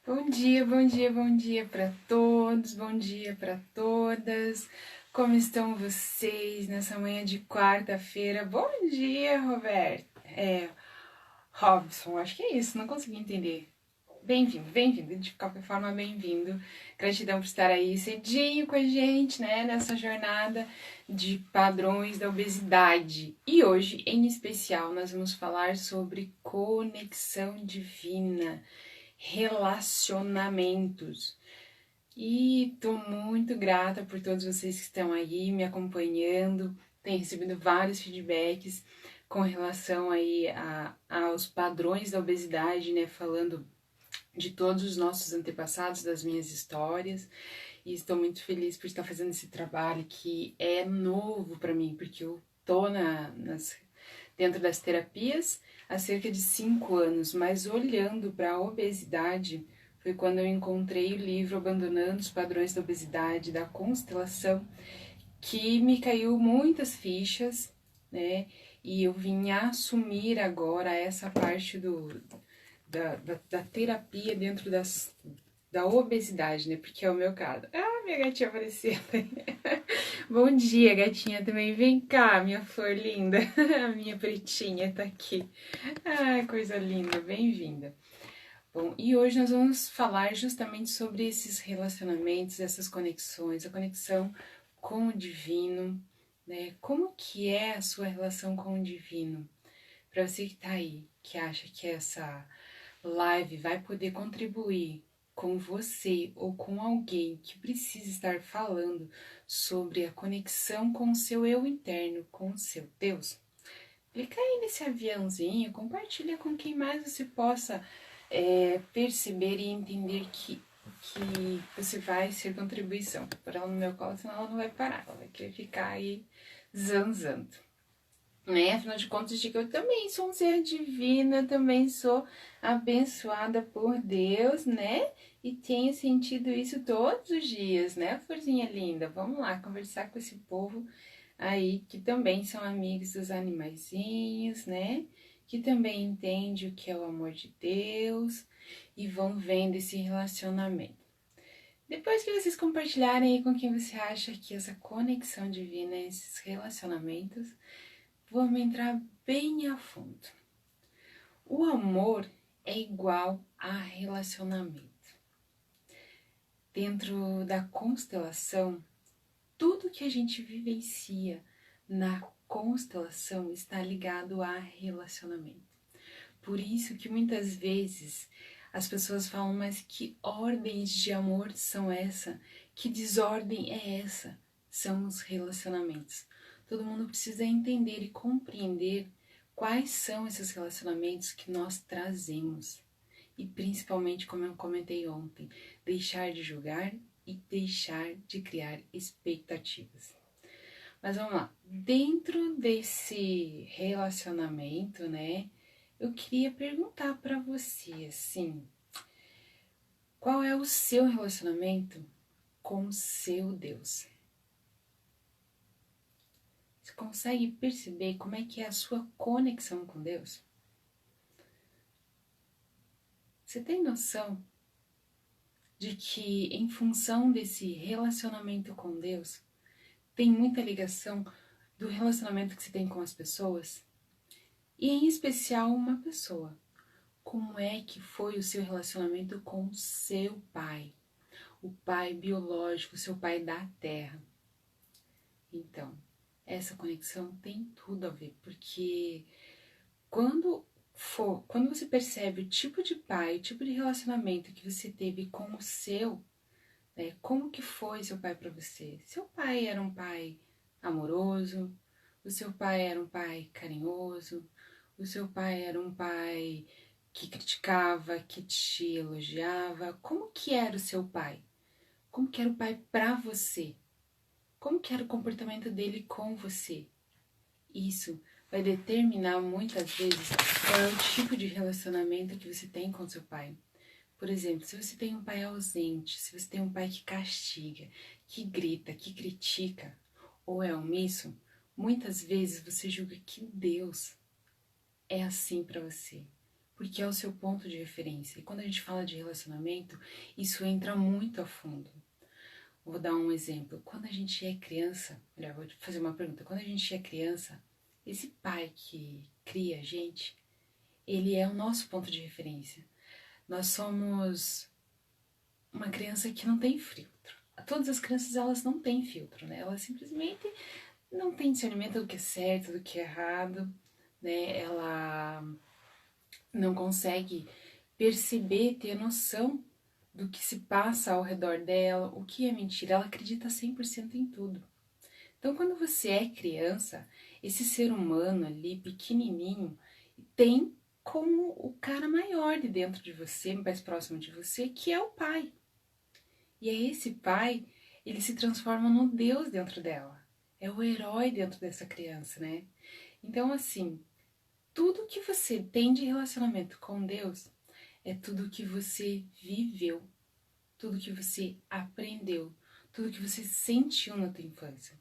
Bom dia, bom dia, bom dia para todos, bom dia para todas. Como estão vocês nessa manhã de quarta-feira? Bom dia, Roberto. Robson, acho que é isso, não consegui entender. Bem-vindo, bem-vindo, de qualquer forma, bem-vindo. Gratidão por estar aí cedinho com a gente, né, nessa jornada de padrões da obesidade. E hoje, em especial, nós vamos falar sobre conexão divina, relacionamentos. E tô muito grata por todos vocês que estão aí me acompanhando. Tenho recebido vários feedbacks com relação aí aos padrões da obesidade, né? Falando de todos os nossos antepassados, das minhas histórias. E estou muito feliz por estar fazendo esse trabalho que é novo para mim, porque eu tô dentro das terapias há cerca de 5 anos, mas olhando para a obesidade foi quando eu encontrei o livro Abandonando os Padrões da Obesidade, da Constelação, que me caiu muitas fichas, né? E eu vim assumir agora essa parte da terapia dentro da obesidade, né? Porque é o meu caso. Ah, minha gatinha apareceu. Bom dia, gatinha também. Vem cá, minha flor linda. A minha pretinha tá aqui. Ai, coisa linda. Bem-vinda. Bom, e hoje nós vamos falar justamente sobre esses relacionamentos, essas conexões, a conexão com o divino, né? Como que é a sua relação com o divino? Para você que tá aí, que acha que essa live vai poder contribuir com você ou com alguém que precisa estar falando sobre a conexão com o seu eu interno, com o seu Deus, clica aí nesse aviãozinho, compartilha com quem mais você possa perceber e entender que você vai ser contribuição. Por ela no meu colo, senão ela não vai parar, ela vai querer ficar aí zanzando. Né? Afinal de contas, de que eu também sou um ser divino, eu também sou abençoada por Deus, né? E tenho sentido isso todos os dias, né, florzinha linda? Vamos lá conversar com esse povo aí que também são amigos dos animaizinhos, né? Que também entende o que é o amor de Deus e vão vendo esse relacionamento. Depois que vocês compartilharem aí com quem você acha que essa conexão divina, esses relacionamentos, vamos entrar bem a fundo. O amor é igual a relacionamento. Dentro da constelação, tudo que a gente vivencia na constelação está ligado a relacionamento. Por isso que muitas vezes as pessoas falam, mas que ordens de amor são essa? Que desordem é essa? São os relacionamentos. Todo mundo precisa entender e compreender quais são esses relacionamentos que nós trazemos. E principalmente, como eu comentei ontem, deixar de julgar e deixar de criar expectativas. Mas vamos lá, dentro desse relacionamento, né, eu queria perguntar para você, assim, qual é o seu relacionamento com o seu Deus? Você consegue perceber como é que é a sua conexão com Deus? Você tem noção de que, em função desse relacionamento com Deus, tem muita ligação do relacionamento que você tem com as pessoas? E em especial uma pessoa. Como é que foi o seu relacionamento com o seu pai? O pai biológico, o seu pai da terra. Então, essa conexão tem tudo a ver, porque quando você percebe o tipo de pai, o tipo de relacionamento que você teve com o seu, né, como que foi seu pai para você? Seu pai era um pai amoroso? O seu pai era um pai carinhoso? O seu pai era um pai que criticava, que te elogiava? Como que era o seu pai? Como que era o pai para você? Como que era o comportamento dele com você? Isso vai determinar muitas vezes qual é o tipo de relacionamento que você tem com seu pai. Por exemplo, se você tem um pai ausente, se você tem um pai que castiga, que grita, que critica ou é omisso, muitas vezes você julga que Deus é assim para você. porque é o seu ponto de referência. E quando a gente fala de relacionamento, isso entra muito a fundo. Vou dar um exemplo. Quando a gente é criança, melhor, vou fazer uma pergunta. Quando a gente é criança, esse pai que cria a gente, ele é o nosso ponto de referência. Nós somos uma criança que não tem filtro. Todas as crianças, elas não têm filtro, né? Elas simplesmente não têm discernimento do que é certo, do que é errado, né? Ela não consegue perceber, ter noção do que se passa ao redor dela, o que é mentira. Ela acredita 100% em tudo. Então, quando você é criança, esse ser humano ali, pequenininho, tem como o cara maior de dentro de você, mais próximo de você, que é o pai. E é esse pai, ele se transforma no Deus dentro dela. É o herói dentro dessa criança, né? Então, assim, tudo que você tem de relacionamento com Deus é tudo que você viveu, tudo que você aprendeu, tudo que você sentiu na tua infância.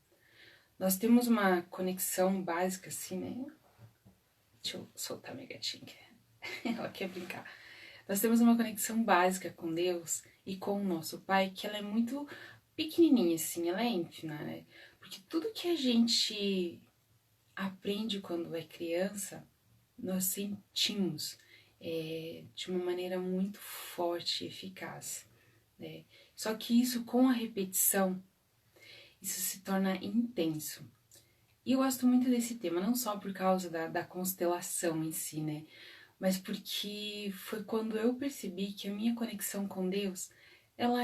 Nós temos uma conexão básica, assim, né? Deixa eu soltar minha gatinha. Ela quer brincar. Nós temos uma conexão básica com Deus e com o nosso Pai, que ela é muito pequenininha, assim, ela é ínfima, né? Porque tudo que a gente aprende quando é criança, nós sentimos de uma maneira muito forte e eficaz, né? Só que isso, com a repetição, isso se torna intenso. E eu gosto muito desse tema, não só por causa da constelação em si, né? Mas porque foi quando eu percebi que a minha conexão com Deus, ela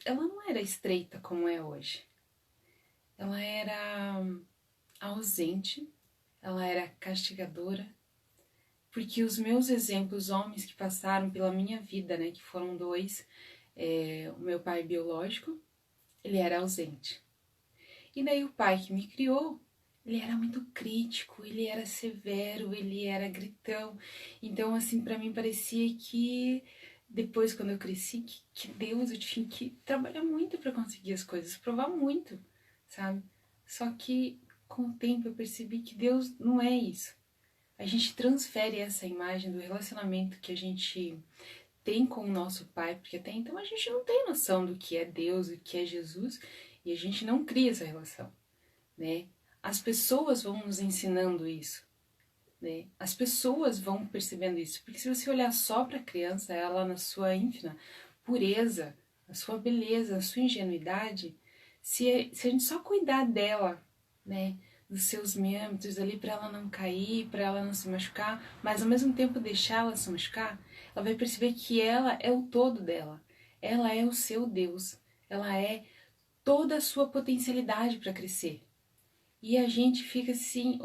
não era estreita como é hoje. Ela era ausente, ela era castigadora, porque os meus exemplos, homens que passaram pela minha vida, né, que foram dois, o meu pai biológico, ele era ausente. E daí o pai que me criou, ele era muito crítico, ele era severo, ele era gritão. Então, assim, pra mim parecia que depois, quando eu cresci, que Deus, eu tinha que trabalhar muito pra conseguir as coisas, provar muito, sabe? Só que com o tempo eu percebi que Deus não é isso. A gente transfere essa imagem do relacionamento que a gente tem com o nosso pai, porque até então a gente não tem noção do que é Deus, do que é Jesus, e a gente não cria essa relação, né? As pessoas vão nos ensinando isso, né? As pessoas vão percebendo isso, porque se você olhar só para a criança, ela na sua ínfima pureza, na sua beleza, na sua ingenuidade, se a gente só cuidar dela, né? Dos seus membros ali para ela não cair, para ela não se machucar, mas ao mesmo tempo deixar ela se machucar, ela vai perceber que ela é o todo dela, ela é o seu Deus, ela é toda a sua potencialidade para crescer. E a gente fica assim,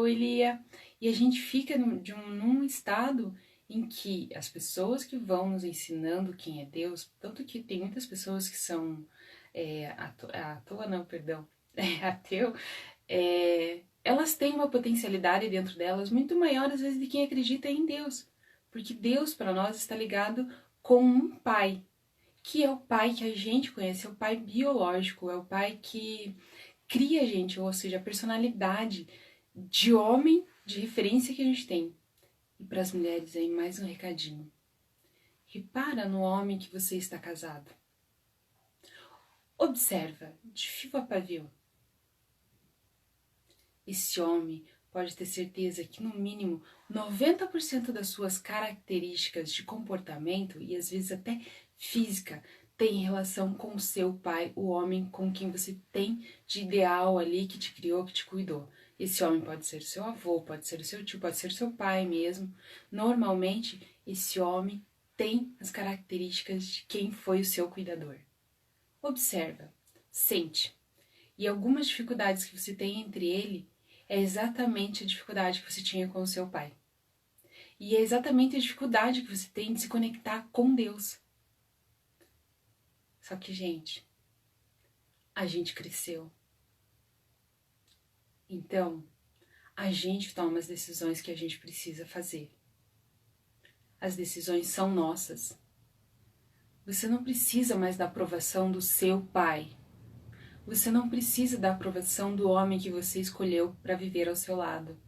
Lia, e a gente fica num estado em que as pessoas que vão nos ensinando quem é Deus, tanto que tem muitas pessoas que são ateu, elas têm uma potencialidade dentro delas muito maior às vezes de quem acredita em Deus, porque Deus para nós está ligado com um pai, que é o pai que a gente conhece, é o pai biológico, é o pai que cria a gente, ou seja, a personalidade de homem de referência que a gente tem. E para as mulheres aí mais um recadinho. Repara no homem que você está casado. Observa, de fio a pavio. Esse homem pode ter certeza que no mínimo 90% das suas características de comportamento e às vezes até física tem relação com o seu pai, o homem com quem você tem de ideal ali, que te criou, que te cuidou. Esse homem pode ser seu avô, pode ser o seu tio, pode ser seu pai mesmo. Normalmente, esse homem tem as características de quem foi o seu cuidador. Observa, sente. E algumas dificuldades que você tem entre ele é exatamente a dificuldade que você tinha com o seu pai. E é exatamente a dificuldade que você tem de se conectar com Deus. Só que, gente, a gente cresceu. Então, a gente toma as decisões que a gente precisa fazer. As decisões são nossas. Você não precisa mais da aprovação do seu pai. Você não precisa da aprovação do homem que você escolheu para viver ao seu lado.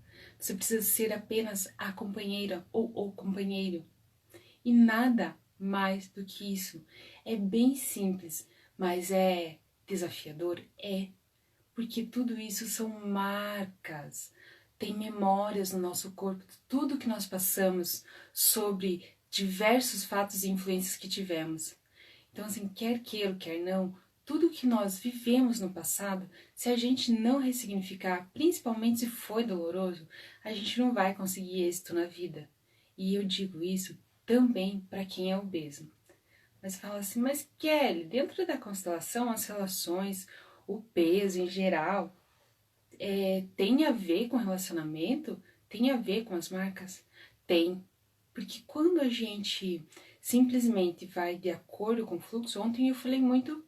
Você precisa ser apenas a companheira ou o companheiro. E nada mais do que isso. É bem simples, mas é desafiador? É. Porque tudo isso são marcas, tem memórias no nosso corpo, tudo que nós passamos sobre diversos fatos e influências que tivemos. Então, assim, quer queira, quer não, tudo que nós vivemos no passado, se a gente não ressignificar, principalmente se foi doloroso, a gente não vai conseguir êxito na vida. E eu digo isso também para quem é obeso. Mas fala assim, mas Kelly, dentro da constelação, as relações, o peso em geral, tem a ver com relacionamento? Tem a ver com as marcas? Tem. Porque quando a gente simplesmente vai de acordo com o fluxo, ontem eu falei muito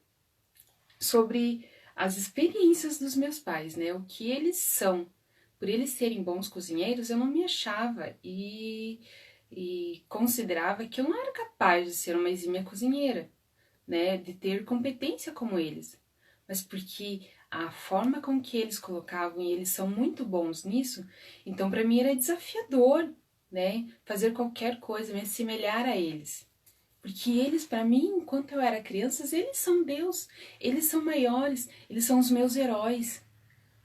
sobre as experiências dos meus pais, né? O que eles são. Por eles serem bons cozinheiros, eu não me achava e considerava que eu não era capaz de ser uma exímia cozinheira, né? De ter competência como eles. Mas porque a forma com que eles colocavam, e eles são muito bons nisso, então para mim era desafiador, né? Fazer qualquer coisa, me assemelhar a eles. Porque eles, para mim, enquanto eu era criança, eles são Deus, eles são maiores, eles são os meus heróis.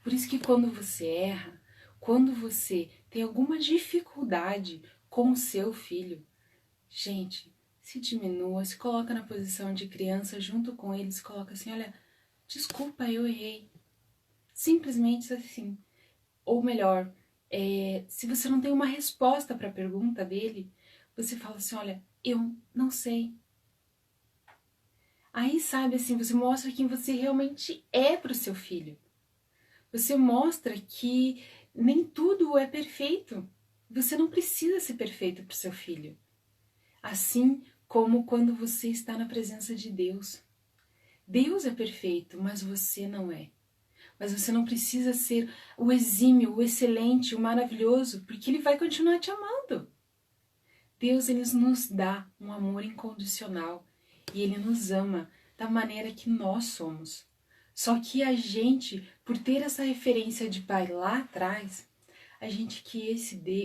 Por isso que quando você erra, quando você tem alguma dificuldade com o seu filho, gente, se diminua, se coloca na posição de criança junto com ele, se coloca assim, olha, desculpa, eu errei. Simplesmente assim. Ou melhor, se você não tem uma resposta para a pergunta dele, você fala assim, olha, eu não sei. Aí, sabe, assim, você mostra quem você realmente é para o seu filho. Você mostra que nem tudo é perfeito. Você não precisa ser perfeito para o seu filho. Assim como quando você está na presença de Deus. Deus é perfeito, mas você não é. Mas você não precisa ser o exímio, o excelente, o maravilhoso, porque Ele vai continuar te amando. Deus, Ele nos dá um amor incondicional e Ele nos ama da maneira que nós somos. Só que a gente, por ter essa referência de pai lá atrás, a gente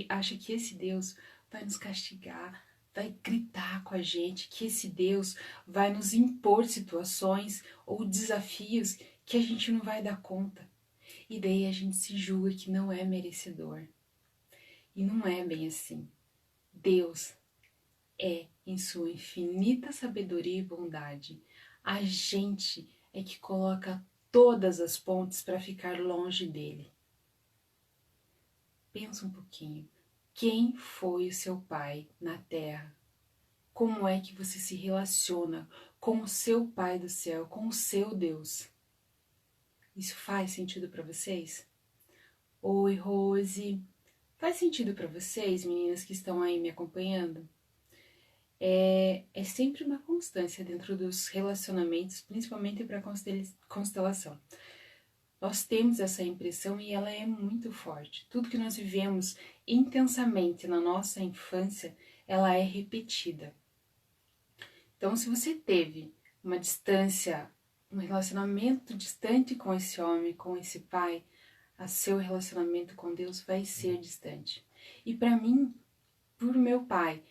acha que esse Deus vai nos castigar, vai gritar com a gente, que esse Deus vai nos impor situações ou desafios que a gente não vai dar conta. E daí a gente se julga que não é merecedor. E não é bem assim. Deus é, em sua infinita sabedoria e bondade, a gente é que coloca todas as pontes para ficar longe dele. Pensa um pouquinho. Quem foi o seu pai na terra? Como é que você se relaciona com o seu Pai do céu, com o seu Deus? Isso faz sentido para vocês? Oi, Rose. Faz sentido para vocês, meninas que estão aí me acompanhando? É sempre uma constância dentro dos relacionamentos, principalmente para constelação. Nós temos essa impressão e ela é muito forte. Tudo que nós vivemos intensamente na nossa infância, ela é repetida. Então, se você teve uma distância, um relacionamento distante com esse homem, com esse pai, a seu relacionamento com Deus vai ser distante. E para mim, por meu pai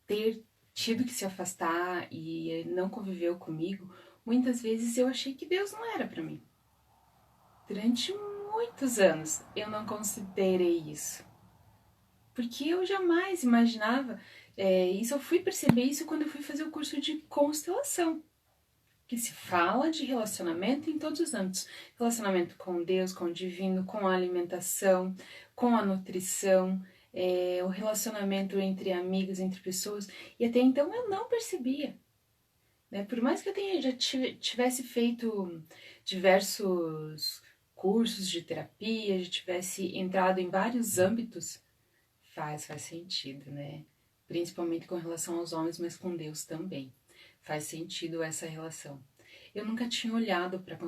ter tido que se afastar e não conviveu comigo, muitas vezes eu achei que Deus não era para mim. Durante muitos anos eu não considerei isso. Porque eu jamais imaginava, e só fui perceber isso quando eu fui fazer o curso de constelação. Que se fala de relacionamento em todos os âmbitos. Relacionamento com Deus, com o divino, com a alimentação, com a nutrição, o relacionamento entre amigos, entre pessoas. E até então eu não percebia. Né? Por mais que eu já tivesse feito diversos cursos de terapia, já tivesse entrado em vários âmbitos, faz sentido, né? Principalmente com relação aos homens, mas com Deus também. Faz sentido essa relação. Eu nunca tinha olhado para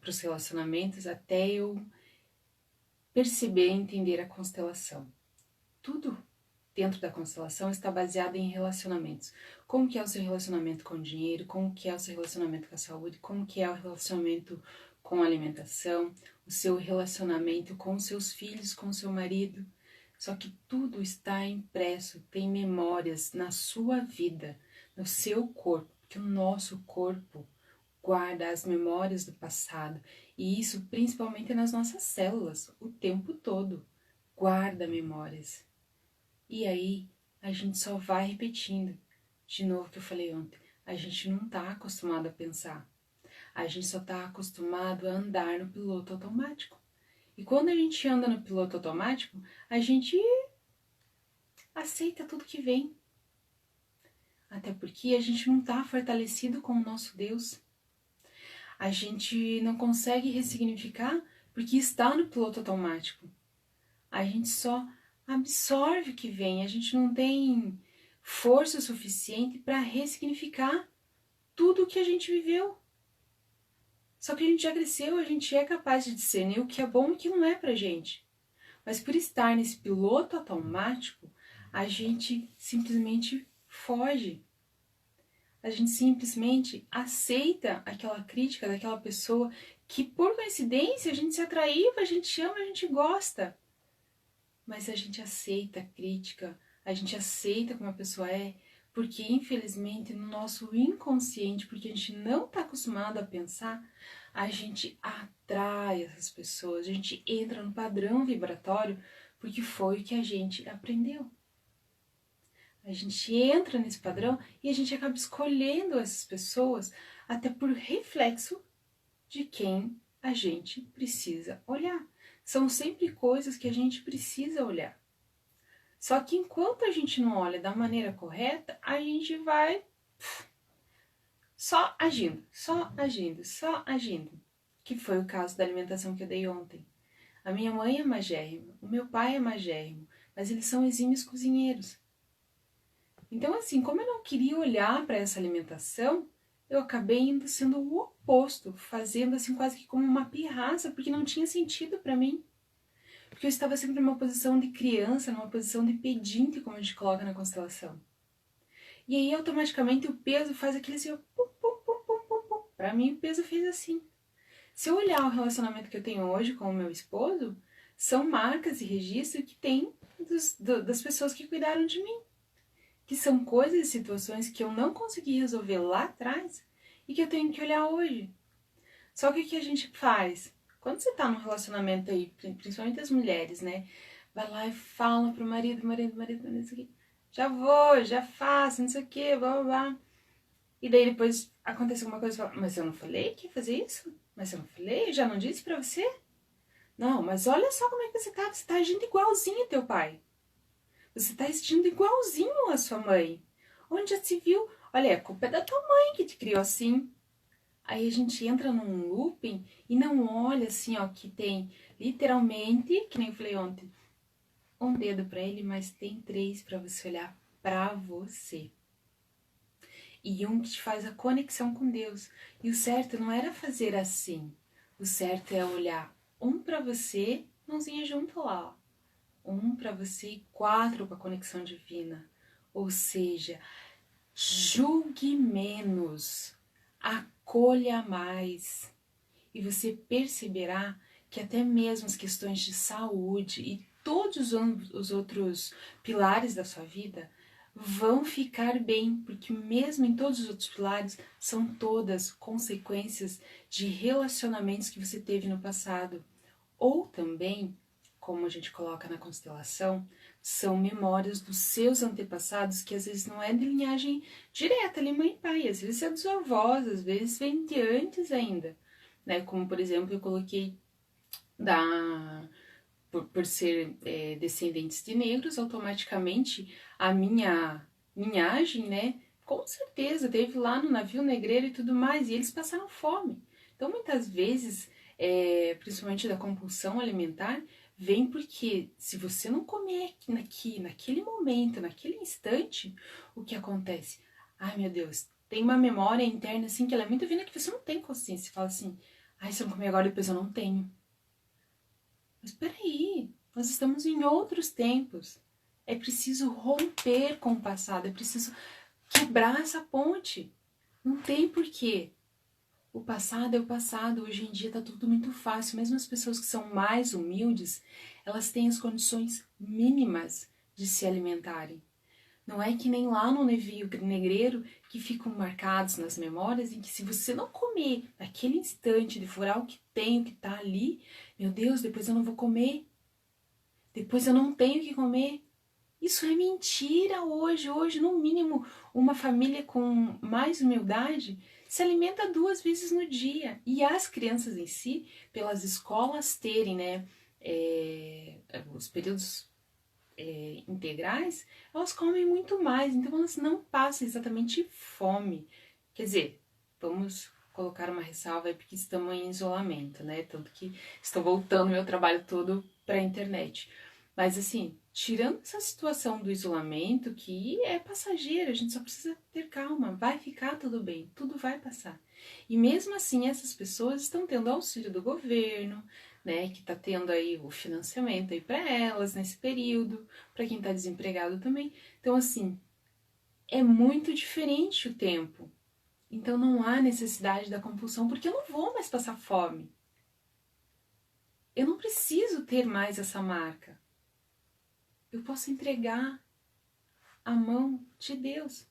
os relacionamentos até eu perceber e entender a constelação. Tudo dentro da constelação está baseado em relacionamentos. Como que é o seu relacionamento com o dinheiro, como que é o seu relacionamento com a saúde, como que é o relacionamento com a alimentação, o seu relacionamento com seus filhos, com seu marido. Só que tudo está impresso, tem memórias na sua vida, no seu corpo, porque o nosso corpo guarda as memórias do passado, e isso principalmente nas nossas células, o tempo todo, guarda memórias. E aí a gente só vai repetindo, de novo que eu falei ontem, a gente não está acostumado a pensar, a gente só está acostumado a andar no piloto automático. E quando a gente anda no piloto automático, a gente aceita tudo que vem. Até porque a gente não está fortalecido com o nosso Deus. A gente não consegue ressignificar porque está no piloto automático. A gente só absorve o que vem, a gente não tem força suficiente para ressignificar tudo o que a gente viveu. Só que a gente já cresceu, a gente é capaz de discernir o que é bom e o que não é pra gente. Mas por estar nesse piloto automático, a gente simplesmente foge. A gente simplesmente aceita aquela crítica daquela pessoa que, por coincidência, a gente se atraiu, a gente ama, a gente gosta. Mas a gente aceita a crítica, a gente aceita como a pessoa é, porque infelizmente no nosso inconsciente, porque a gente não está acostumado a pensar, a gente atrai essas pessoas, a gente entra no padrão vibratório, porque foi o que a gente aprendeu. A gente entra nesse padrão e a gente acaba escolhendo essas pessoas até por reflexo de quem a gente precisa olhar. São sempre coisas que a gente precisa olhar. Só que enquanto a gente não olha da maneira correta, a gente vai só agindo, só agindo, só agindo. Que foi o caso da alimentação que eu dei ontem. A minha mãe é magérrima, o meu pai é magérrimo, mas eles são exímios cozinheiros. Então, assim, como eu não queria olhar para essa alimentação, eu acabei indo sendo o oposto, fazendo assim quase que como uma pirraça, porque não tinha sentido para mim. Porque eu estava sempre numa posição de criança, numa posição de pedinte, como a gente coloca na constelação. E aí, automaticamente, o peso faz aquele assim, pum, pum, pum, pum, pum, pum. Pra mim, o peso fez assim. Se eu olhar o relacionamento que eu tenho hoje com o meu esposo, são marcas e registros que tem das pessoas que cuidaram de mim. Que são coisas e situações que eu não consegui resolver lá atrás e que eu tenho que olhar hoje. Só que o que a gente faz? Quando você tá num relacionamento aí, principalmente as mulheres, né? Vai lá e fala pro marido, isso aqui. Já vou, já faço, não sei o que, blá blá blá. E daí depois acontece alguma coisa e fala, mas eu não falei que ia fazer isso? Mas eu não falei? Eu já não disse pra você? Não, mas olha só como é que você tá agindo igualzinho teu pai. Você tá agindo igualzinho a sua mãe. Onde já se viu? Olha, a culpa é da tua mãe que te criou assim. Aí a gente entra num looping e não olha assim, ó, que tem literalmente, que nem eu falei ontem, um dedo para ele, mas tem 3 para você olhar para você. E um que te faz a conexão com Deus. E o certo não era fazer assim. O certo é olhar um para você, mãozinha junto lá, ó. Um para você e 4 para a conexão divina. Ou seja, julgue menos, acolha mais. E você perceberá que até mesmo as questões de saúde e todos os outros pilares da sua vida vão ficar bem, porque mesmo em todos os outros pilares são todas consequências de relacionamentos que você teve no passado. Ou também, como a gente coloca na constelação, são memórias dos seus antepassados que às vezes não é de linhagem direta ali mãe e pai, às vezes é dos avós, às vezes vem de antes ainda, né? Como por exemplo eu coloquei por ser descendentes de negros, automaticamente a minha linhagem, né? Com certeza teve lá no navio negreiro e tudo mais, e eles passaram fome. Então muitas vezes, principalmente da compulsão alimentar, vem porque se você não comer naquele momento, naquele instante, o que acontece? Ai meu Deus, tem uma memória interna assim que ela é muito fina que você não tem consciência. Você fala assim, ai se eu não comer agora depois eu não tenho. Mas peraí, nós estamos em outros tempos. É preciso romper com o passado, é preciso quebrar essa ponte. Não tem porquê O passado é o passado, hoje em dia está tudo muito fácil. Mesmo as pessoas que são mais humildes, elas têm as condições mínimas de se alimentarem. Não é que nem lá no Navio Negreiro que ficam marcados nas memórias em que se você não comer naquele instante, devorar o que tem, o que está ali, meu Deus, depois eu não vou comer, depois eu não tenho o que comer. Isso é mentira hoje. Hoje, no mínimo, uma família com mais humildade se alimenta 2 vezes no dia. E as crianças em si, pelas escolas terem, né, os períodos integrais, elas comem muito mais, então elas não passam exatamente fome. Quer dizer, vamos colocar uma ressalva aí porque estamos em isolamento, né? Tanto que estou voltando meu trabalho todo para a internet. Mas assim, tirando essa situação do isolamento, que é passageiro, a gente só precisa ter calma, vai ficar tudo bem, tudo vai passar. E mesmo assim, essas pessoas estão tendo auxílio do governo, né, que está tendo aí o financiamento aí para elas nesse período, para quem está desempregado também. Então, assim, é muito diferente o tempo. Então, não há necessidade da compulsão, porque eu não vou mais passar fome. Eu não preciso ter mais essa marca. Eu posso entregar a mão de Deus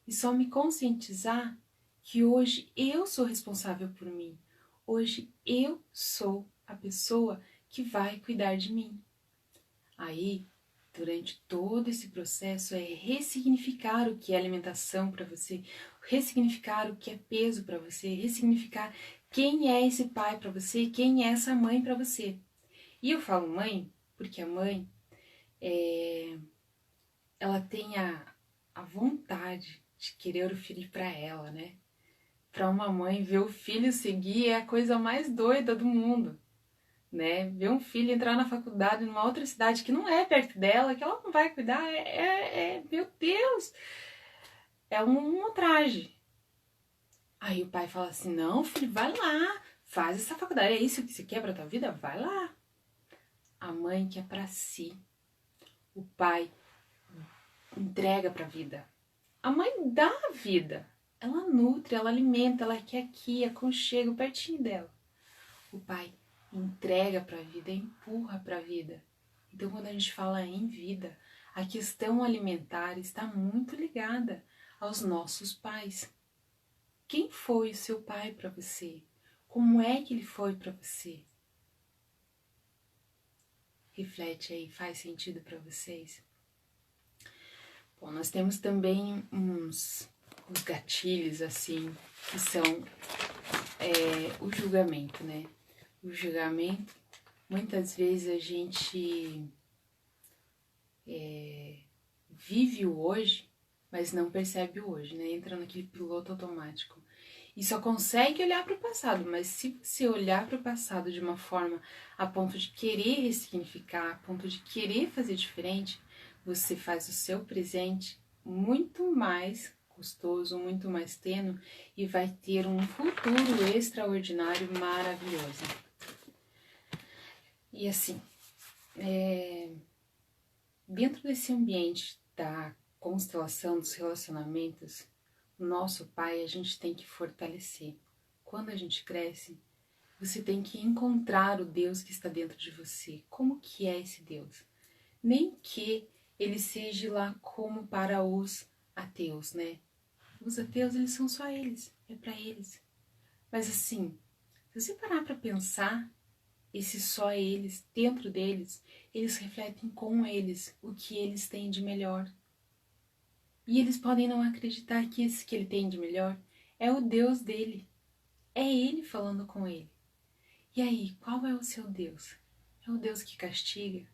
e só me conscientizar que hoje eu sou responsável por mim. Hoje eu sou a pessoa que vai cuidar de mim. Aí, durante todo esse processo, é ressignificar o que é alimentação para você, ressignificar o que é peso para você, ressignificar quem é esse pai para você, quem é essa mãe para você. E eu falo mãe, porque a mãe, ela tem a vontade de querer o filho para ela, né? Para uma mãe, ver o filho seguir é a coisa mais doida do mundo. Né? Ver um filho entrar na faculdade numa outra cidade que não é perto dela, que ela não vai cuidar, meu Deus, é um ultraje. Aí o pai fala assim, não, filho, vai lá, faz essa faculdade, é isso que você quer pra tua vida? Vai lá. A mãe quer pra si, o pai entrega pra vida. A mãe dá a vida, ela nutre, ela alimenta, ela quer aqui, aconchego, pertinho dela. O pai entrega para a vida, empurra para a vida. Então, quando a gente fala em vida, a questão alimentar está muito ligada aos nossos pais. Quem foi o seu pai para você? Como é que ele foi para você? Reflete aí, faz sentido para vocês? Bom, nós temos também uns gatilhos assim, que são o julgamento, né? O julgamento, muitas vezes a gente vive o hoje, mas não percebe o hoje, né? Entra naquele piloto automático. E só consegue olhar para o passado, mas se você olhar para o passado de uma forma a ponto de querer ressignificar, a ponto de querer fazer diferente, você faz o seu presente muito mais custoso, muito mais tênue e vai ter um futuro extraordinário maravilhoso. E assim, dentro desse ambiente da constelação dos relacionamentos, o nosso pai a gente tem que fortalecer. Quando a gente cresce, você tem que encontrar o Deus que está dentro de você. Como que é esse Deus? Nem que ele seja lá como para os ateus, né? Os ateus, eles são só eles, é para eles. Mas assim, se você parar para pensar, esse só eles, dentro deles, eles refletem com eles o que eles têm de melhor. E eles podem não acreditar que esse que ele tem de melhor é o Deus dele. É ele falando com ele. E aí, qual é o seu Deus? É o Deus que castiga?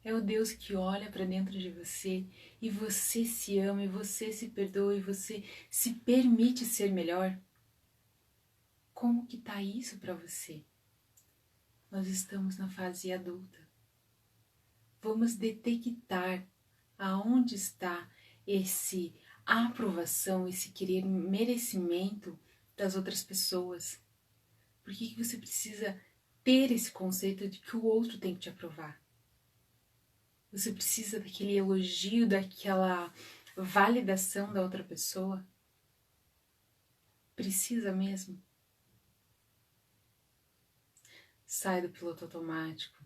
É o Deus que olha para dentro de você e você se ama, e você se perdoa, e você se permite ser melhor? Como que tá isso para você? Nós estamos na fase adulta. Vamos detectar aonde está esse aprovação, esse querer merecimento das outras pessoas. Por que você precisa ter esse conceito de que o outro tem que te aprovar? Você precisa daquele elogio, daquela validação da outra pessoa? Precisa mesmo? Sai do piloto automático.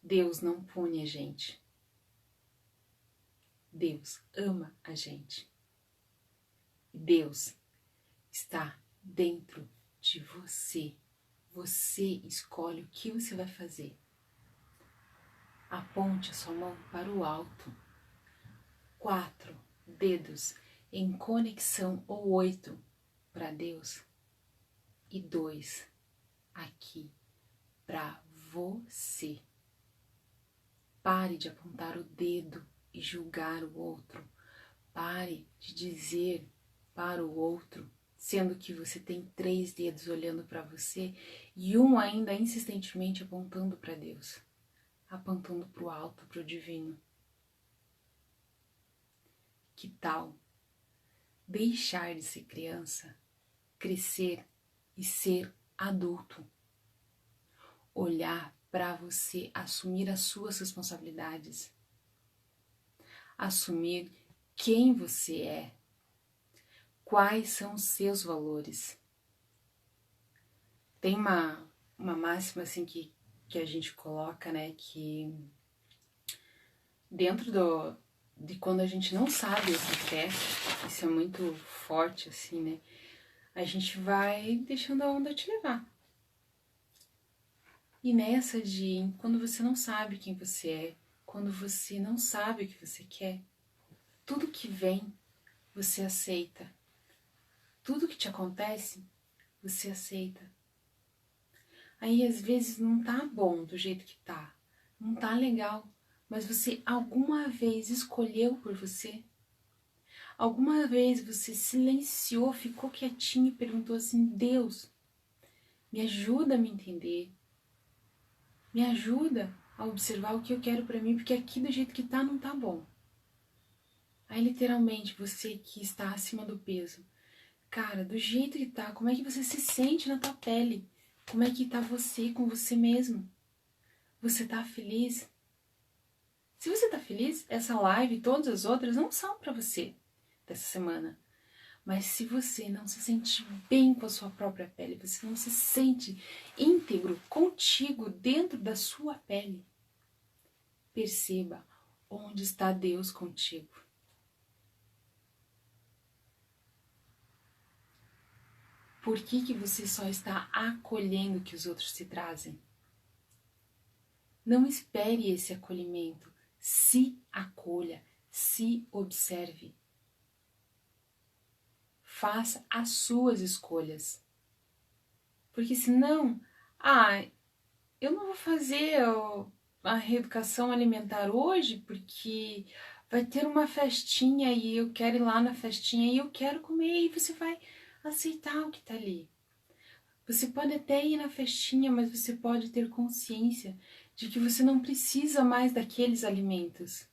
Deus não pune a gente. Deus ama a gente. Deus está dentro de você. Você escolhe o que você vai fazer. Aponte a sua mão para o alto. 4 dedos em conexão ou 8 para Deus. E 2 aqui para você. Pare de apontar o dedo e julgar o outro. Pare de dizer para o outro, sendo que você tem 3 dedos olhando para você e um ainda insistentemente apontando para Deus, apontando para o alto, para o divino. Que tal deixar de ser criança, crescer e ser adulto? Olhar para você, assumir as suas responsabilidades, assumir quem você é, quais são os seus valores. Tem uma máxima assim que a gente coloca, né, que dentro de quando a gente não sabe o que quer, isso é muito forte assim, né, a gente vai deixando a onda te levar. E nessa de quando você não sabe quem você é, quando você não sabe o que você quer, tudo que vem, você aceita. Tudo que te acontece, você aceita. Aí às vezes não tá bom do jeito que tá, não tá legal, mas você alguma vez escolheu por você? Alguma vez você silenciou, ficou quietinho e perguntou assim: Deus, me ajuda a me entender, me ajuda a observar o que eu quero pra mim, porque aqui do jeito que tá não tá bom. Aí literalmente você que está acima do peso, cara, do jeito que tá, como é que você se sente na tua pele? Como é que tá você com você mesmo? Você tá feliz? Se você tá feliz, essa live e todas as outras não são pra você dessa semana. Mas se você não se sente bem com a sua própria pele, você não se sente íntegro contigo dentro da sua pele, perceba onde está Deus contigo. Por que você só está acolhendo o que os outros te trazem? Não espere esse acolhimento. Se acolha, se observe. Faça as suas escolhas. Porque senão, eu não vou fazer a reeducação alimentar hoje porque vai ter uma festinha e eu quero ir lá na festinha e eu quero comer, e você vai aceitar o que tá ali. Você pode até ir na festinha, mas você pode ter consciência de que você não precisa mais daqueles alimentos.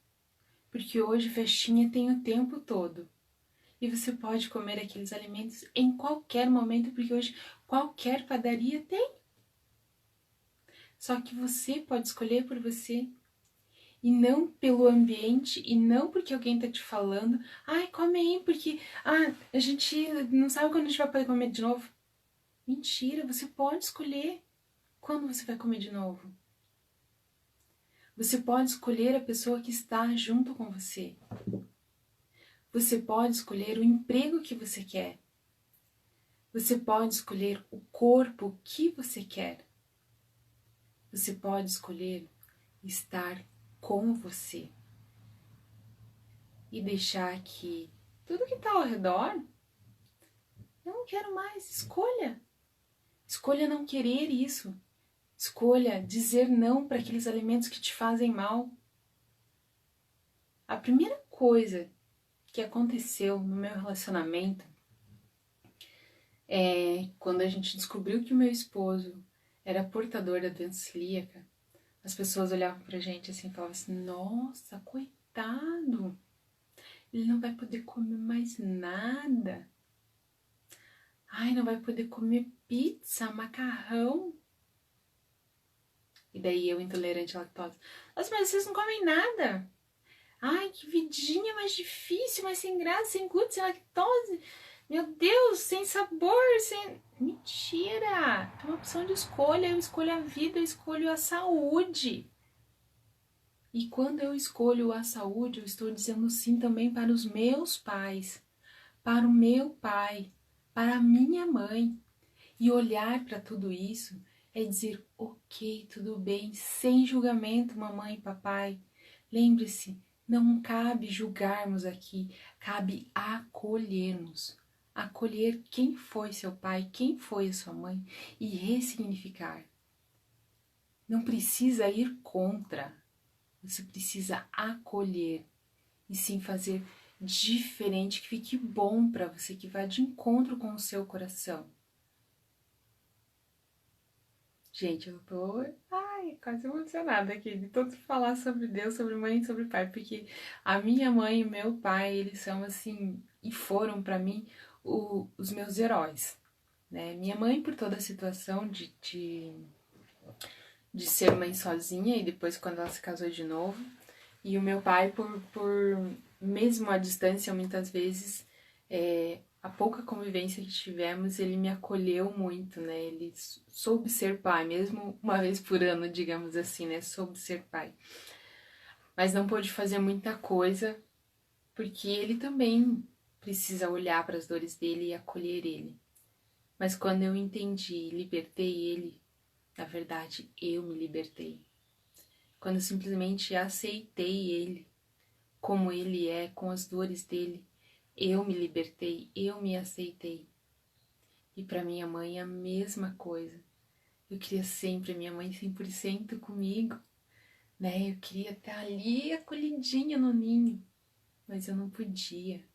Porque hoje festinha tem o tempo todo. E você pode comer aqueles alimentos em qualquer momento, porque hoje qualquer padaria tem. Só que você pode escolher por você. E não pelo ambiente, e não porque alguém tá te falando: ai, come aí, porque a gente não sabe quando a gente vai poder comer de novo. Mentira, você pode escolher quando você vai comer de novo. Você pode escolher a pessoa que está junto com você. Você pode escolher o emprego que você quer. Você pode escolher o corpo que você quer. Você pode escolher estar com você. E deixar que tudo que está ao redor, eu não quero mais. Escolha. Escolha não querer isso. Escolha dizer não para aqueles alimentos que te fazem mal. A primeira coisa que aconteceu no meu relacionamento é quando a gente descobriu que o meu esposo era portador da doença celíaca. As pessoas olhavam pra gente assim e falavam assim: nossa, coitado, ele não vai poder comer mais nada. Ai, não vai poder comer pizza, macarrão. E daí eu, intolerante à lactose: nossa, mas vocês não comem nada. Ai, que vidinha mais difícil, mais sem graça, sem glúten, sem lactose. Meu Deus, sem sabor, sem... Mentira! É uma opção de escolha, eu escolho a vida, eu escolho a saúde. E quando eu escolho a saúde, eu estou dizendo sim também para os meus pais, para o meu pai, para a minha mãe. E olhar para tudo isso é dizer, ok, tudo bem, sem julgamento, mamãe e papai. Lembre-se, não cabe julgarmos aqui, cabe acolhermos. Acolher quem foi seu pai, quem foi a sua mãe e ressignificar. Não precisa ir contra, você precisa acolher e sim fazer diferente, que fique bom para você, que vá de encontro com o seu coração. Gente, eu tô quase emocionada aqui de tanto falar sobre Deus, sobre mãe e sobre pai, porque a minha mãe e meu pai, eles são assim, e foram para mim os meus heróis, né? Minha mãe por toda a situação de ser mãe sozinha e depois quando ela se casou de novo, e o meu pai por mesmo à distância muitas vezes, a pouca convivência que tivemos, ele me acolheu muito, né? Ele soube ser pai, mesmo uma vez por ano, digamos assim, né? Soube ser pai. Mas não pôde fazer muita coisa, porque ele também precisa olhar para as dores dele e acolher ele. Mas quando eu entendi e libertei ele, na verdade, eu me libertei. Quando eu simplesmente aceitei ele, como ele é, com as dores dele, eu me libertei, eu me aceitei. E para minha mãe a mesma coisa. Eu queria sempre a minha mãe 100% comigo, né? Eu queria estar ali acolhidinha no ninho, mas eu não podia,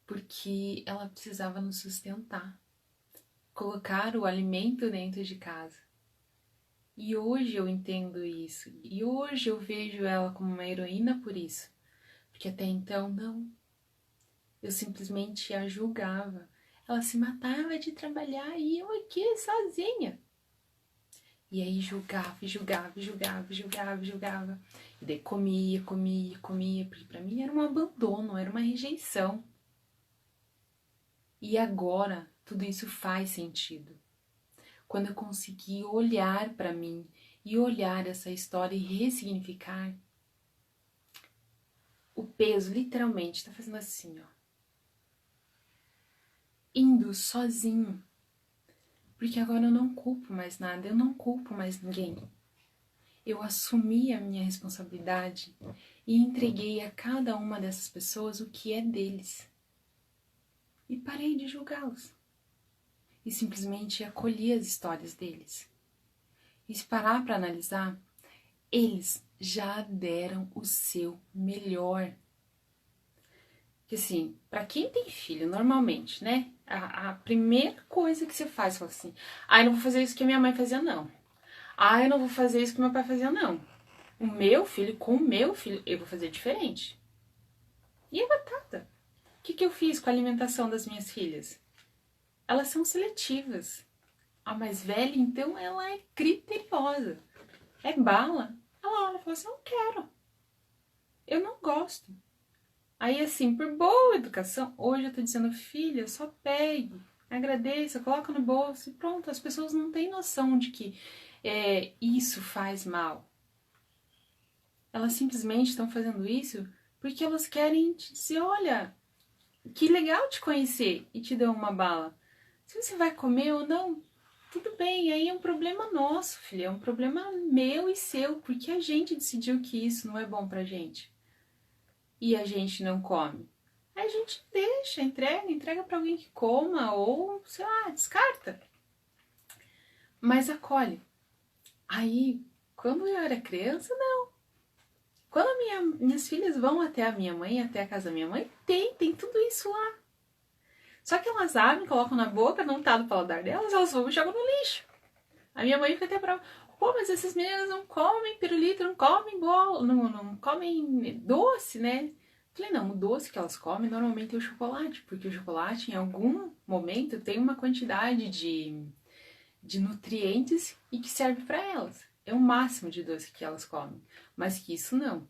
porque ela precisava nos sustentar, colocar o alimento dentro de casa. E hoje eu entendo isso, e hoje eu vejo ela como uma heroína por isso, porque até então não. Eu simplesmente a julgava. Ela se matava de trabalhar e eu aqui sozinha. E aí julgava, julgava, julgava, julgava, julgava. E daí comia, comia, comia, porque pra mim era um abandono, era uma rejeição. E agora tudo isso faz sentido. Quando eu consegui olhar pra mim e olhar essa história e ressignificar, o peso literalmente tá fazendo assim, ó. Indo sozinho. Porque agora eu não culpo mais nada, eu não culpo mais ninguém. Eu assumi a minha responsabilidade e entreguei a cada uma dessas pessoas o que é deles. E parei de julgá-los. E simplesmente acolhi as histórias deles. E se parar para analisar, eles já deram o seu melhor. Porque assim, para quem tem filho, normalmente, né? A primeira coisa que você faz, você fala assim, eu não vou fazer isso que a minha mãe fazia, não. Eu não vou fazer isso que meu pai fazia, não. O meu filho, com o meu filho, eu vou fazer diferente. E a batata? O que eu fiz com a alimentação das minhas filhas? Elas são seletivas. A mais velha, então, ela é criteriosa. É bala. Ela olha e fala assim, eu não quero. Eu não gosto. Aí, assim, por boa educação, hoje eu tô dizendo, filha, só pegue, agradeça, coloca no bolso e pronto. As pessoas não têm noção de que isso faz mal. Elas simplesmente estão fazendo isso porque elas querem te dizer, olha, que legal te conhecer e te dão uma bala. Se você vai comer ou não, tudo bem, aí é um problema nosso, filho, é um problema meu e seu, porque a gente decidiu que isso não é bom pra gente. E a gente não come. Aí a gente deixa, entrega pra alguém que coma ou, sei lá, descarta. Mas acolhe. Aí, quando eu era criança, não. Quando minhas filhas vão até a minha mãe, até a casa da minha mãe, tem tudo isso lá. Só que elas abrem, colocam na boca, não tá do paladar delas, elas vão e jogam no lixo. A minha mãe fica até brava. Pô, mas essas meninas não comem pirulito, não comem bolo, não comem doce, né? Falei, não, o doce que elas comem normalmente é o chocolate, porque o chocolate em algum momento tem uma quantidade de nutrientes e que serve para elas. É o máximo de doce que elas comem, mas que isso não.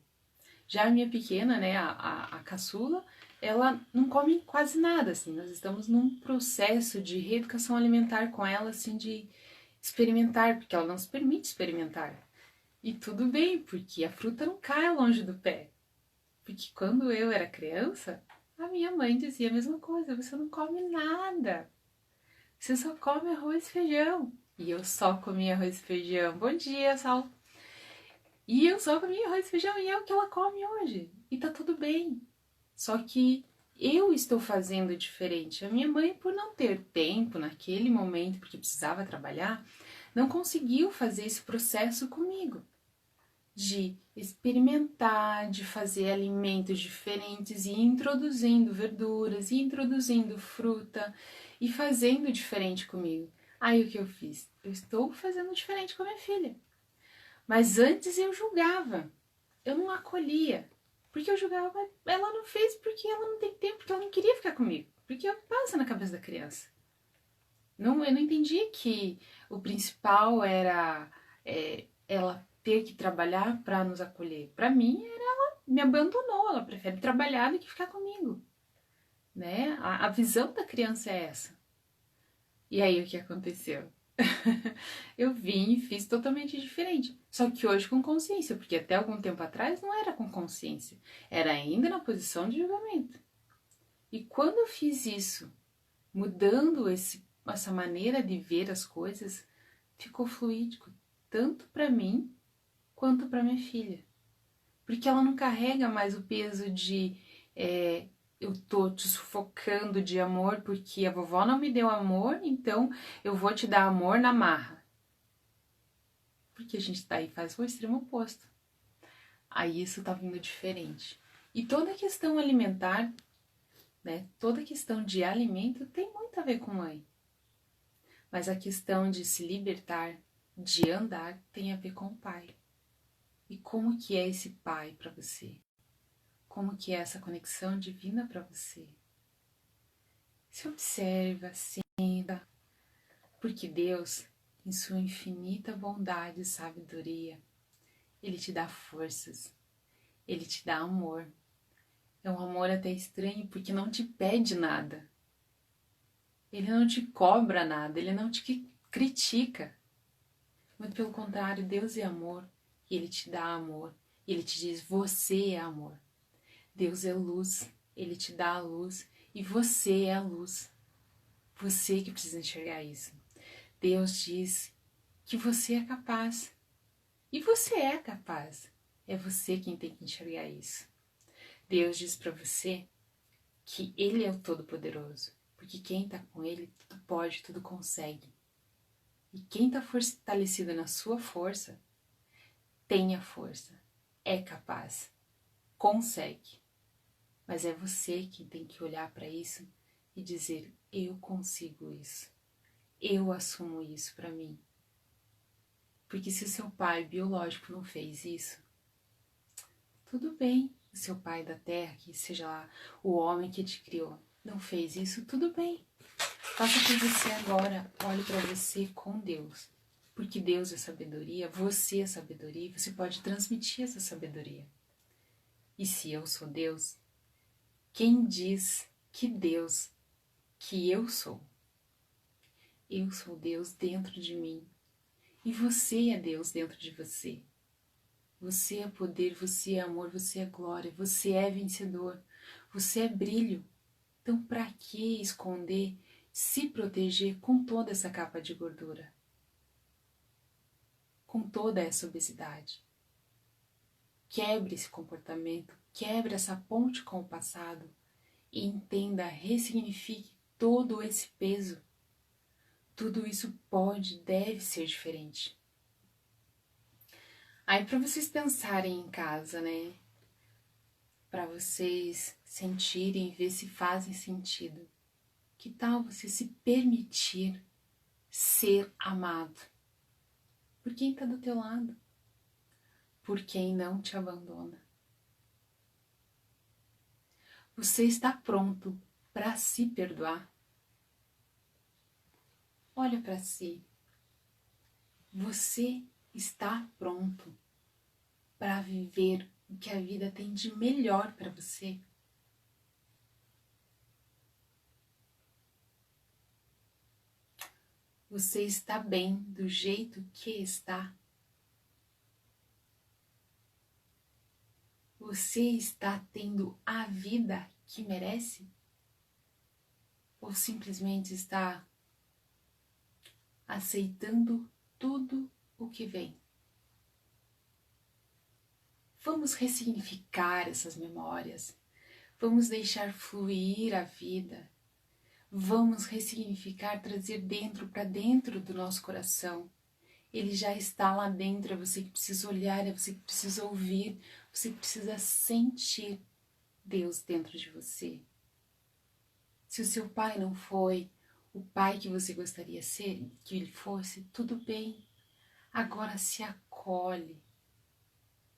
Já a minha pequena, né, a caçula, ela não come quase nada, assim. Nós estamos num processo de reeducação alimentar com ela, assim, de experimentar, porque ela não se permite experimentar. E tudo bem, porque a fruta não cai longe do pé. Porque quando eu era criança, a minha mãe dizia a mesma coisa: você não come nada, você só come arroz e feijão. E eu só comia arroz e feijão. Bom dia, Sal. E eu só comia arroz e feijão e é o que ela come hoje. E tá tudo bem. Só que eu estou fazendo diferente. A minha mãe, por não ter tempo naquele momento, porque precisava trabalhar, não conseguiu fazer esse processo comigo de experimentar, de fazer alimentos diferentes e introduzindo verduras, e introduzindo fruta e fazendo diferente comigo. Aí o que eu fiz? Eu estou fazendo diferente com a minha filha. Mas antes eu julgava, eu não acolhia. Porque eu julgava, ela não fez porque ela não tem tempo, porque ela não queria ficar comigo. Porque passa na cabeça da criança. Não, eu não entendi que o principal era ela ter que trabalhar para nos acolher. Para mim, ela me abandonou, ela prefere trabalhar do que ficar comigo. Né? A visão da criança é essa. E aí o que aconteceu? Eu vim e fiz totalmente diferente. Só que hoje com consciência, porque até algum tempo atrás não era com consciência, era ainda na posição de julgamento. E quando eu fiz isso, mudando essa maneira de ver as coisas, ficou fluídico, tanto para mim quanto para minha filha. Porque ela não carrega mais o peso de eu tô te sufocando de amor porque a vovó não me deu amor, então eu vou te dar amor na marra. Porque a gente tá aí faz o extremo oposto. Aí isso tá vindo diferente. E toda a questão alimentar, né? Toda a questão de alimento tem muito a ver com mãe. Mas a questão de se libertar, de andar, tem a ver com o pai. E como que é esse pai para você? Como que é essa conexão divina para você? Se observa, sinta, porque Deus, em sua infinita bondade e sabedoria, Ele te dá forças, Ele te dá amor. É um amor até estranho porque não te pede nada. Ele não te cobra nada, Ele não te critica. Muito pelo contrário, Deus é amor e Ele te dá amor. Ele te diz, você é amor. Deus é luz, Ele te dá a luz e você é a luz. Você que precisa enxergar isso. Deus diz que você é capaz. E você é capaz. É você quem tem que enxergar isso. Deus diz para você que Ele é o Todo-Poderoso. Porque quem está com Ele, tudo pode, tudo consegue. E quem está fortalecido na sua força, tem a força, é capaz, consegue. Mas é você quem tem que olhar para isso e dizer, eu consigo isso. Eu assumo isso para mim. Porque se o seu pai biológico não fez isso, tudo bem. O seu pai da terra, que seja lá o homem que te criou, não fez isso, tudo bem. Faça por você agora, olhe para você com Deus. Porque Deus é sabedoria, você é sabedoria e você pode transmitir essa sabedoria. E se eu sou Deus, quem diz que eu sou? Eu sou Deus dentro de mim. E você é Deus dentro de você. Você é poder, você é amor, você é glória, você é vencedor, você é brilho. Então, para que esconder, se proteger com toda essa capa de gordura? Com toda essa obesidade? Quebre esse comportamento, quebre essa ponte com o passado e entenda, ressignifique todo esse peso. Tudo isso pode, deve ser diferente. Aí para vocês pensarem em casa, né? Para vocês sentirem, ver se fazem sentido. Que tal você se permitir ser amado por quem está do teu lado? Por quem não te abandona? Você está pronto para se perdoar? Olha para si. Você está pronto para viver o que a vida tem de melhor para você? Você está bem do jeito que está? Você está tendo a vida que merece? Ou simplesmente está aceitando tudo o que vem? Vamos ressignificar essas memórias. Vamos deixar fluir a vida. Vamos ressignificar, trazer dentro para dentro do nosso coração. Ele já está lá dentro, é você que precisa olhar, é você que precisa ouvir, você que precisa sentir Deus dentro de você. Se o seu pai não foi o pai que você gostaria ser, que ele fosse, tudo bem. Agora se acolhe,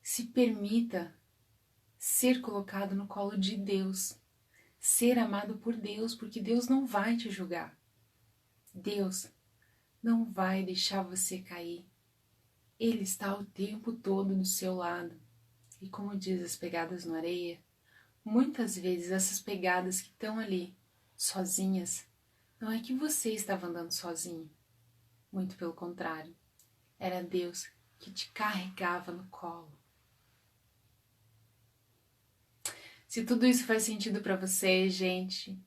se permita ser colocado no colo de Deus, ser amado por Deus, porque Deus não vai te julgar. Deus não vai deixar você cair. Ele está o tempo todo do seu lado. E como diz as pegadas no areia, muitas vezes essas pegadas que estão ali, sozinhas, não é que você estava andando sozinho. Muito pelo contrário. Era Deus que te carregava no colo. Se tudo isso faz sentido para você, gente,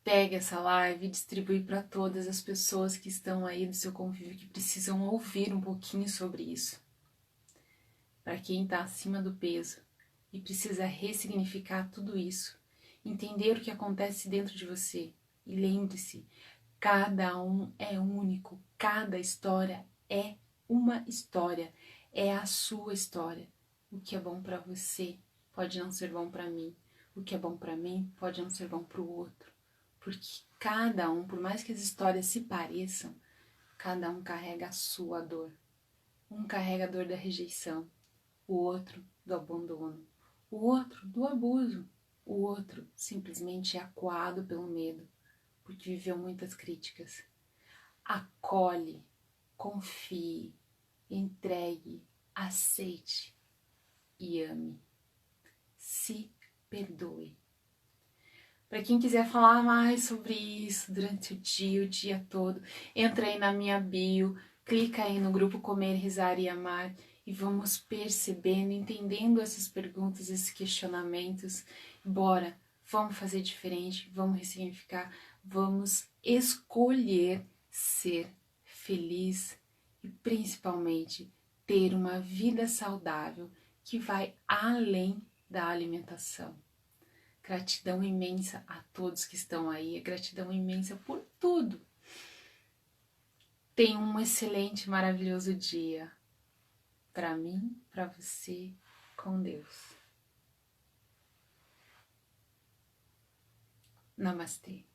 pega essa live e distribui para todas as pessoas que estão aí no seu convívio que precisam ouvir um pouquinho sobre isso. Para quem está acima do peso e precisa ressignificar tudo isso, entender o que acontece dentro de você. E lembre-se, cada um é único, cada história é uma história, é a sua história. O que é bom para você pode não ser bom para mim, o que é bom para mim pode não ser bom para o outro, porque cada um, por mais que as histórias se pareçam, cada um carrega a sua dor. Um carrega a dor da rejeição, o outro do abandono, o outro do abuso, o outro simplesmente é acuado pelo medo, porque viveu muitas críticas. Acolhe, confie, entregue, aceite e ame. Se perdoe. Para quem quiser falar mais sobre isso durante o dia todo, entra aí na minha bio, clica aí no grupo Comer, Rezar e Amar e vamos percebendo, entendendo essas perguntas, esses questionamentos. Bora, vamos fazer diferente, vamos ressignificar, vamos escolher ser feliz e principalmente ter uma vida saudável que vai além da alimentação. Gratidão imensa a todos que estão aí, gratidão imensa por tudo. Tenha um excelente, maravilhoso dia. Para mim, para você, com Deus. Namastê.